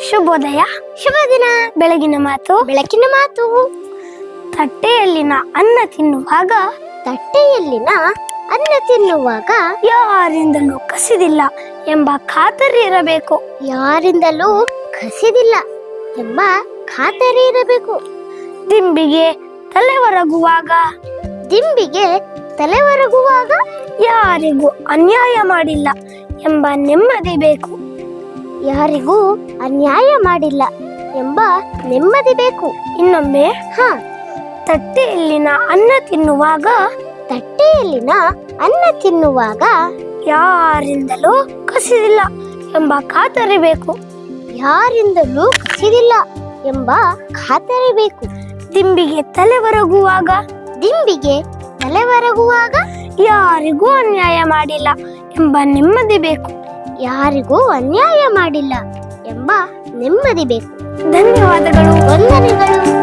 ಶುಭೋದಯ. ಶುಭ ದಿನ. ಬೆಳಗಿನ ಮಾತು. ಬೆಳಕಿನ ಮಾತು. ತಟ್ಟೆಯಲ್ಲಿನ ಅನ್ನ ತಿನ್ನುವಾಗ ಯಾರಿಂದಲೂ ಕಸಿದಿಲ್ಲ ಎಂಬ ಖಾತರಿ ಇರಬೇಕು. ಯಾರಿಂದಲೂ ಕಸಿದಿಲ್ಲ ಎಂಬ ಖಾತರಿ ಇರಬೇಕು. ದಿಂಬಿಗೆ ತಲೆವರಗುವಾಗ ಯಾರಿಗೂ ಅನ್ಯಾಯ ಮಾಡಿಲ್ಲ ಎಂಬ ನೆಮ್ಮದಿ ಬೇಕು. ಯಾರಿಗೂ ಅನ್ಯಾಯ ಮಾಡಿಲ್ಲ ಎಂಬ ನೆಮ್ಮದಿ ಬೇಕು. ಇನ್ನೊಮ್ಮೆ ತಟ್ಟೆಯಲ್ಲಿನ ಅನ್ನ ತಿನ್ನುವಾಗ ಯಾರಿಂದಲೂ ಕಸಿದಿಲ್ಲ ಎಂಬ ಖಾತರಿ ಬೇಕು. ಯಾರಿಂದಲೂ ಕಸಿದಿಲ್ಲ ಎಂಬ ಖಾತರಿ ಬೇಕು. ದಿಂಬಿಗೆ ತಲೆವರಗುವಾಗ ಯಾರಿಗೂ ಅನ್ಯಾಯ ಮಾಡಿಲ್ಲ ಎಂಬ ನೆಮ್ಮದಿ ಬೇಕು. ಯಾರಿಗೂ ಅನ್ಯಾಯ ಮಾಡಿಲ್ಲ ಎಂಬ ನೆಮ್ಮದಿ ಬೇಕು. ಧನ್ಯವಾದಗಳು. ವಂದನೆಗಳು.